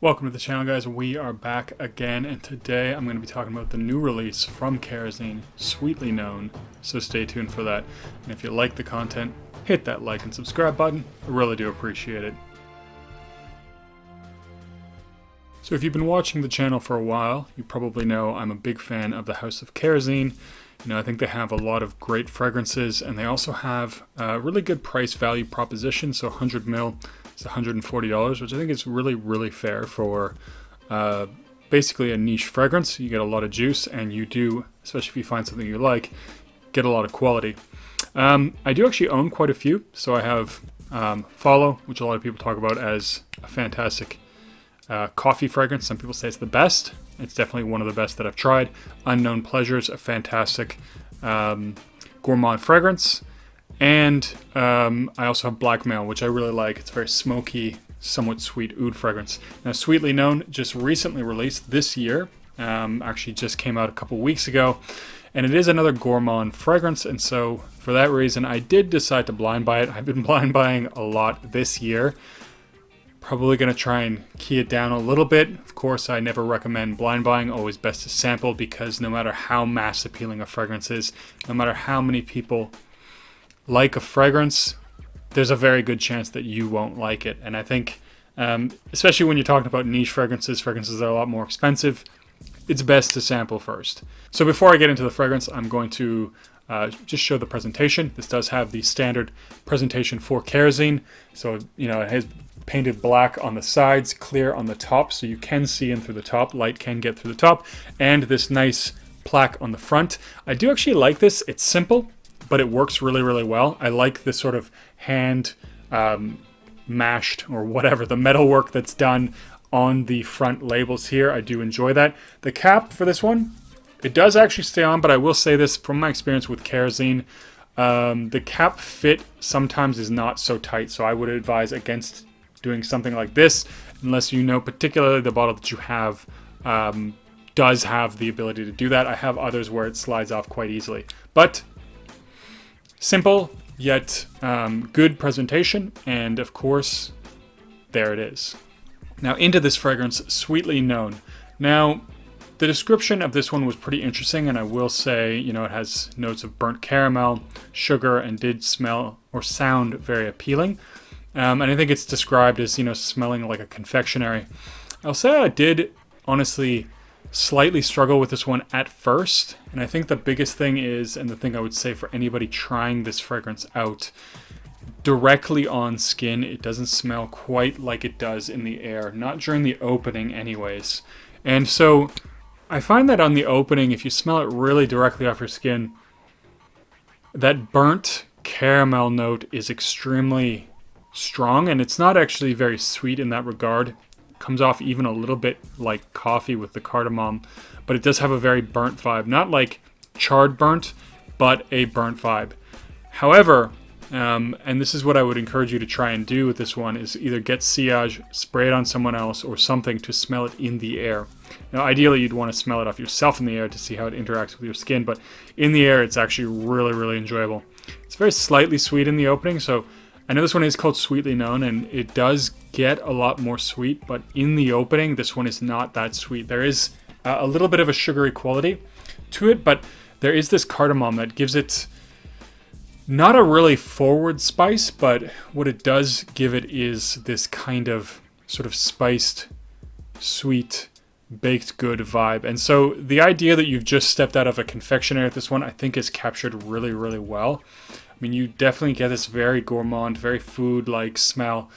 Welcome to the channel, guys. We are back again, and today I'm going to be talking about the new release from Kerosene, Sweetly Known, so stay tuned for that. And if you like the content, hit that like and subscribe button. I really do appreciate it. So if you've been watching the channel for a while, you probably know I'm a big fan of the House of Kerosene. I think they have a lot of great fragrances, and they also have a really good price-value proposition. So 100 ml is $140, which I think is really fair for basically a niche fragrance. You get a lot of juice, and you do, especially if you find something you like, get a lot of quality. I do actually own quite a few. So I have Follow, which a lot of people talk about as a fantastic coffee fragrance. Some people say it's the best. It's definitely one of the best that I've tried. Unknown Pleasures, a fantastic gourmand fragrance. And I also have Blackmail, which I really like. It's a very smoky, somewhat sweet oud fragrance. Now, Sweetly Known just recently released this year. Actually just came out a couple weeks ago. And it is another gourmand fragrance. And so for that reason, I did decide to blind buy it. I've been blind buying a lot this year. Probably going to try and key it down a little bit. Of course, I never recommend blind buying. Always best to sample, because no matter how mass appealing a fragrance is, no matter how many people like a fragrance, there's a very good chance that you won't like it. And I think, especially when you're talking about niche fragrances that are a lot more expensive, it's best to sample first. So before I get into the fragrance, I'm going to just show the presentation. This does have the standard presentation for Kerosene. So, it has painted black on the sides, clear on the top, so you can see in through the top. Light can get through the top. And this nice plaque on the front. I do actually like this. It's simple, but it works really well. I like this sort of hand mashed, or whatever, the metal work that's done on the front labels here. I do enjoy that. The cap for this one, it does actually stay on, but I will say this from my experience with Kerosene, the cap fit sometimes is not so tight, so I would advise against doing something like this, unless you know particularly the bottle that you have does have the ability to do that. I have others where it slides off quite easily. But simple, yet good presentation, and of course, there it is. Now into this fragrance, Sweetly Known. Now, the description of this one was pretty interesting, and I will say, it has notes of burnt caramel, sugar, and did smell or sound very appealing. And I think it's described as, smelling like a confectionery. I'll say I did honestly slightly struggle with this one at first. And I think the biggest thing is, and the thing I would say for anybody trying this fragrance out, directly on skin, it doesn't smell quite like it does in the air. Not during the opening anyways. And so I find that on the opening, if you smell it really directly off your skin, that burnt caramel note is extremely strong, and it's not actually very sweet in that regard. It comes off even a little bit like coffee with the cardamom, but it does have a very burnt vibe. Not like charred burnt, but a burnt vibe. However, and this is what I would encourage you to try and do with this one, is either get sillage, spray it on someone else, or something to smell it in the air. Now, ideally, you'd want to smell it off yourself in the air to see how it interacts with your skin, but in the air, it's actually really enjoyable. It's very slightly sweet in the opening, so I know this one is called Sweetly Known, and it does get a lot more sweet, but in the opening, this one is not that sweet. There is a little bit of a sugary quality to it, but there is this cardamom that gives it not a really forward spice, but what it does give it is this kind of sort of spiced, sweet, baked good vibe. And so the idea that you've just stepped out of a confectionery with this one, I think is captured really well. I mean, you definitely get this very gourmand, very food-like smell.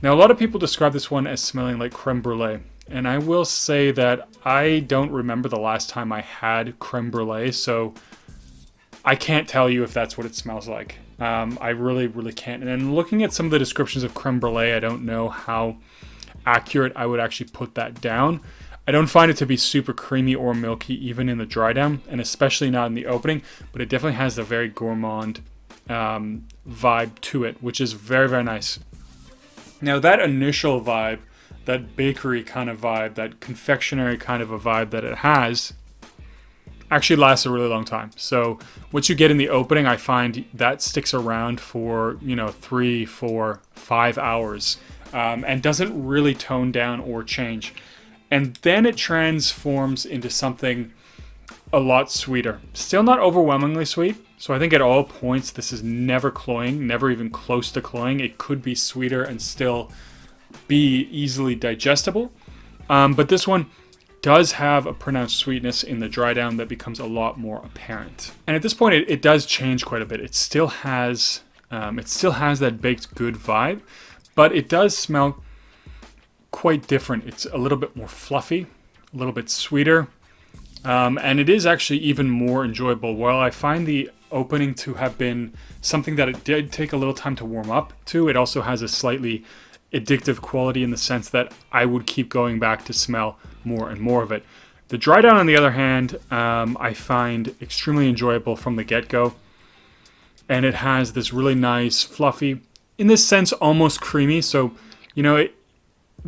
Now, a lot of people describe this one as smelling like creme brulee. And I will say that I don't remember the last time I had creme brulee, so I can't tell you if that's what it smells like. I really can't. And then looking at some of the descriptions of creme brulee, I don't know how accurate I would actually put that down. I don't find it to be super creamy or milky, even in the dry down, and especially not in the opening, but it definitely has a very gourmand vibe to it, which is very nice. Now, that initial vibe, that bakery kind of vibe, that confectionery kind of a vibe that it has, actually lasts a really long time. So what you get in the opening, I find that sticks around for 3, 4, 5 hours. and doesn't really tone down or change. And then it transforms into something a lot sweeter. Still not overwhelmingly sweet. So I think at all points, this is never cloying, never even close to cloying. It could be sweeter and still be easily digestible. But this one does have a pronounced sweetness in the dry down that becomes a lot more apparent. And at this point, it does change quite a bit. It still has that baked good vibe, but it does smell quite different. It's a little bit more fluffy, a little bit sweeter, and it is actually even more enjoyable. While I find the opening to have been something that it did take a little time to warm up to, it also has a slightly addictive quality in the sense that I would keep going back to smell more and more of it. The dry down, on the other hand, I find extremely enjoyable from the get-go, and it has this really nice, fluffy, in this sense, almost creamy. So, you know,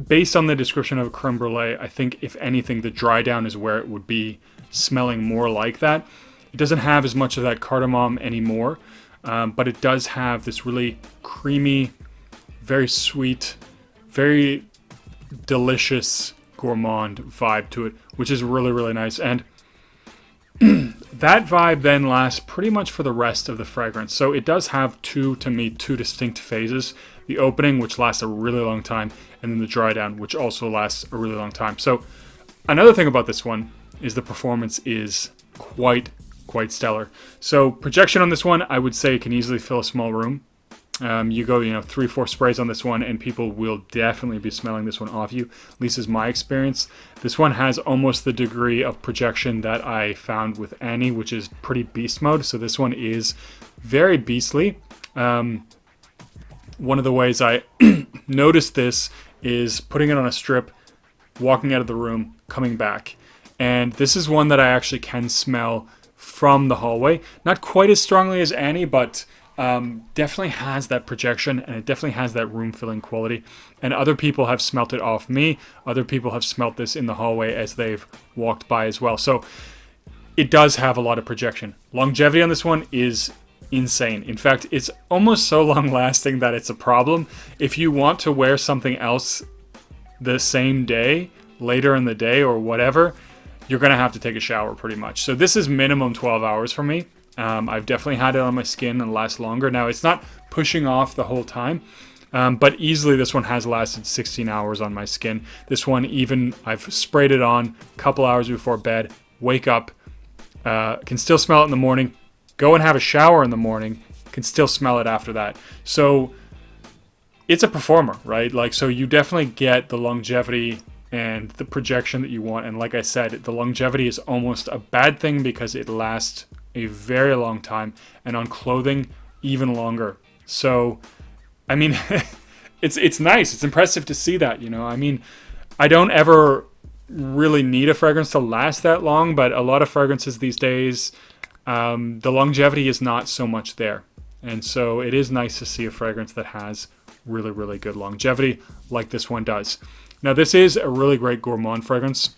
based on the description of a creme brulee, I think if anything, the dry down is where it would be smelling more like that. It doesn't have as much of that cardamom anymore, but it does have this really creamy, very sweet, very delicious gourmand vibe to it, which is really, really nice. And that vibe then lasts pretty much for the rest of the fragrance. So it does have two distinct phases. The opening, which lasts a really long time, and then the dry down, which also lasts a really long time. So another thing about this one is the performance is quite stellar. So projection on this one, I would say it can easily fill a small room. You go, 3-4 sprays on this one, and people will definitely be smelling this one off you. At least is my experience. This one has almost the degree of projection that I found with Annie, which is pretty beast mode. So this one is very beastly. One of the ways I noticed this is putting it on a strip, walking out of the room, coming back. And this is one that I actually can smell from the hallway. Not quite as strongly as Annie, but definitely has that projection, and it definitely has that room-filling quality. And other people have smelt it off me. Other people have smelt this in the hallway as they've walked by as well. So it does have a lot of projection. Longevity on this one is insane. In fact, it's almost so long-lasting that it's a problem. If you want to wear something else the same day, later in the day or whatever, you're going to have to take a shower pretty much. So this is minimum 12 hours for me. I've definitely had it on my skin and lasts longer. Now, it's not pushing off the whole time, but easily this one has lasted 16 hours on my skin. This one, even I've sprayed it on a couple hours before bed, wake up, can still smell it in the morning, go and have a shower in the morning, can still smell it after that. So it's a performer, right? Like, so you definitely get the longevity and the projection that you want. And like I said, the longevity is almost a bad thing because it lasts a very long time, and on clothing even longer. So I mean it's nice, it's impressive to see that, I mean, I don't ever really need a fragrance to last that long, but a lot of fragrances these days, the longevity is not so much there, and so it is nice to see a fragrance that has really, really good longevity like this one does. Now, this is a really great gourmand fragrance.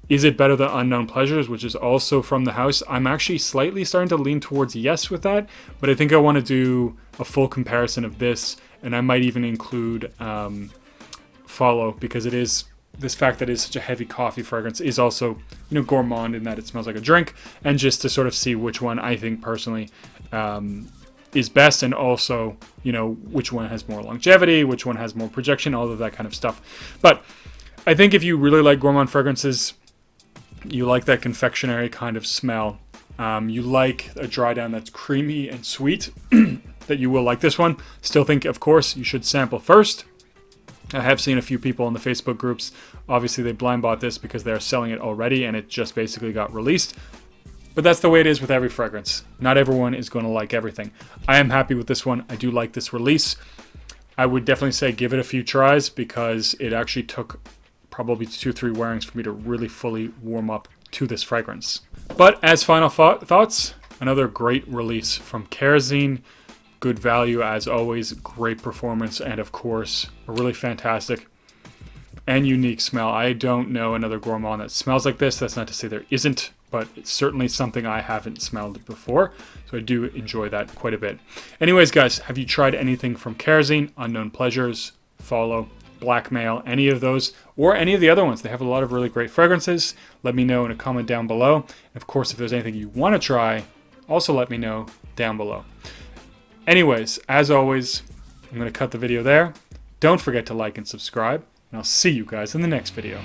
Is it better than Unknown Pleasures, which is also from the house? I'm actually slightly starting to lean towards yes with that, but I think I want to do a full comparison of this, and I might even include Follow, because it is, this fact that it's such a heavy coffee fragrance is also, gourmand in that it smells like a drink, and just to sort of see which one I think personally is best, and also, which one has more longevity, which one has more projection, all of that kind of stuff. But I think if you really like gourmand fragrances, you like that confectionery kind of smell, you like a dry down that's creamy and sweet, that you will like this one. Still think, of course, you should sample first. I have seen a few people in the Facebook groups, obviously they blind bought this because they're selling it already and it just basically got released. But that's the way it is with every fragrance. Not everyone is going to like everything. I am happy with this one. I do like this release. I would definitely say give it a few tries, because it actually took probably 2-3 wearings for me to really fully warm up to this fragrance. But as final thoughts, another great release from Kerosene. Good value as always, great performance, and of course, a really fantastic and unique smell. I don't know another gourmand that smells like this. That's not to say there isn't, but it's certainly something I haven't smelled before, so I do enjoy that quite a bit. Anyways, guys, have you tried anything from Kerosene, Unknown Pleasures, Follow, Blackmail, any of those, or any of the other ones. They have a lot of really great fragrances. Let me know in a comment down below. And of course, if there's anything you want to try, also let me know down below. Anyways, as always, I'm going to cut the video there. Don't forget to like and subscribe, and I'll see you guys in the next video.